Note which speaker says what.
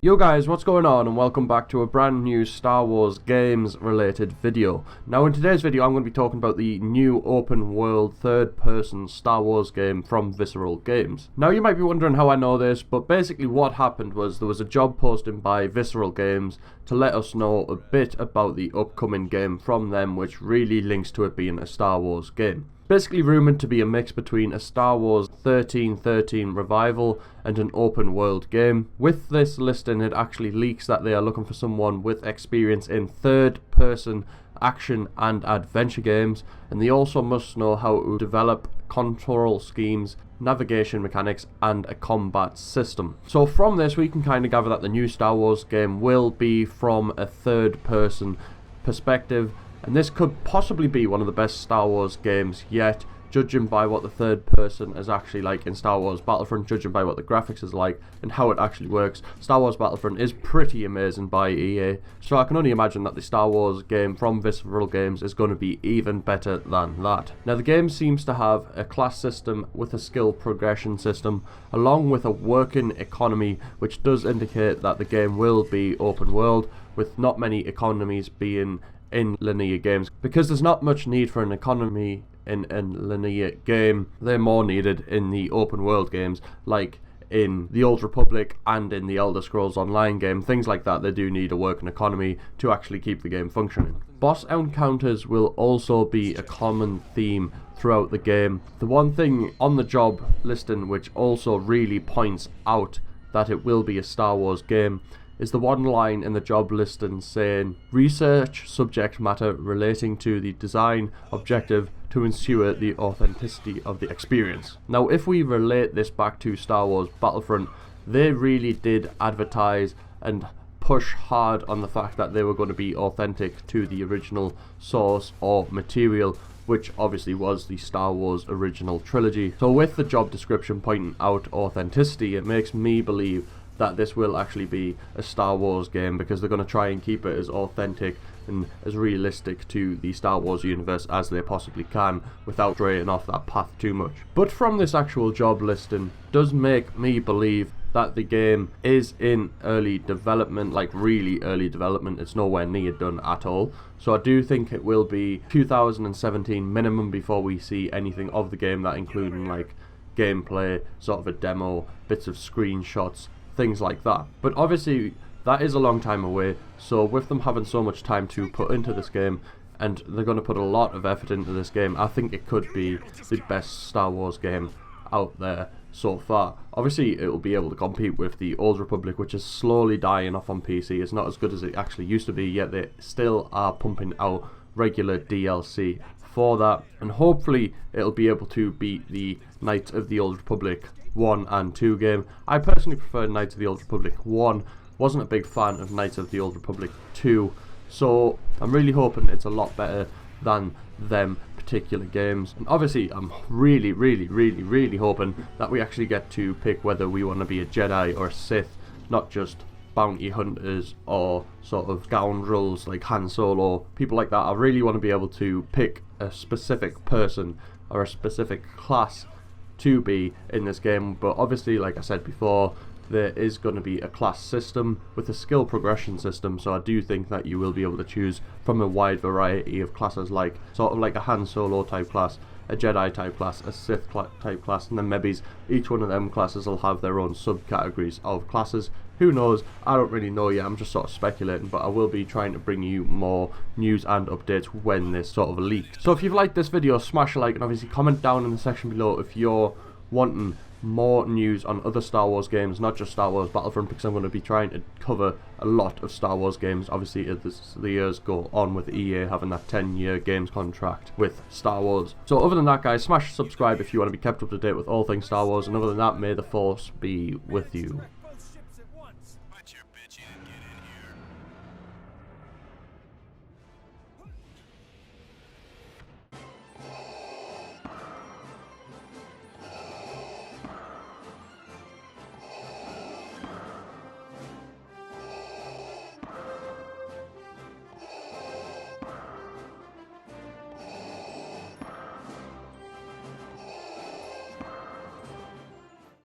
Speaker 1: Yo guys, what's going on, and welcome back to a brand new Star Wars games related video. Now in today's video I'm going to be talking about the new open world third person Star Wars game from Visceral Games. Now you might be wondering how I know this, but basically what happened was there was a job posting by Visceral Games to let us know a bit about the upcoming game from them, which really links to it being a Star Wars game. Basically rumoured to be a mix between a Star Wars 1313 revival and an open world game. With this listing, it actually leaks that they are looking for someone with experience in third person action and adventure games, and they also must know how to develop control schemes, navigation mechanics and a combat system. So from this we can kind of gather that the new Star Wars game will be from a third person perspective, and this could possibly be one of the best Star Wars games yet, judging by what the third person is actually like in Star Wars Battlefront, judging by what the graphics is like and how it actually works. Star Wars Battlefront is pretty amazing by EA, so I can only imagine that the Star Wars game from Visceral Games is going to be even better than that. Now the game seems to have a class system with a skill progression system, along with a working economy, which does indicate that the game will be open world, with not many economies being in linear games, because there's not much need for an economy in a linear game. They're more needed in the open world games, like in the Old Republic and in the Elder Scrolls Online game. Things like that, they do need a working economy to actually keep the game functioning. Boss encounters will also be a common theme throughout the game. The one thing on the job listing which also really points out that it will be a Star Wars game is the one line in the job listing saying, research subject matter relating to the design objective to ensure the authenticity of the experience. Now if we relate this back to Star Wars Battlefront, they really did advertise and push hard on the fact that they were going to be authentic to the original source or material, which obviously was the Star Wars original trilogy. So with the job description pointing out authenticity, it makes me believe that this will actually be a Star Wars game, because they're going to try and keep it as authentic and as realistic to the Star Wars universe as they possibly can without straying off that path too much. But from this actual job listing does make me believe that the game is in early development, like really early development. It's nowhere near done at all. So I do think it will be 2017 minimum before we see anything of the game, that including like gameplay, sort of a demo, bits of screenshots, things like that. But obviously that is a long time away, so with them having so much time to put into this game, and they're going to put a lot of effort into this game, I think it could be the best Star Wars game out there so far. Obviously it will be able to compete with the Old Republic, which is slowly dying off on PC. It's not as good as it actually used to be, yet they still are pumping out regular DLC for that, and hopefully it'll be able to beat the Knights of the Old Republic 1 and 2 game. I personally preferred Knights of the Old Republic 1, wasn't a big fan of Knights of the Old Republic 2, so I'm really hoping it's a lot better than them particular games. And obviously I'm really hoping that we actually get to pick whether we want to be a Jedi or a Sith, not just bounty hunters or sort of scoundrels like Han Solo, people like that. I really want to be able to pick a specific person or a specific class to be in this game. But obviously, like I said before, there is going to be a class system with a skill progression system, so I do think that you will be able to choose from a wide variety of classes, like sort of like a Han Solo type class, a Jedi type class, a Sith type class, and then maybe each one of them classes will have their own subcategories of classes. Who knows? I don't really know yet, I'm just sort of speculating, but I will be trying to bring you more news and updates when this sort of leaks. So if you've liked this video, smash a like, and obviously comment down in the section below if you're wanting more news on other Star Wars games, not just Star Wars Battlefront, because I'm going to be trying to cover a lot of Star Wars games. Obviously as the years go on, with EA having that 10-year games contract with Star Wars. So other than that guys, smash subscribe if you want to be kept up to date with all things Star Wars, and other than that, may the Force be with you.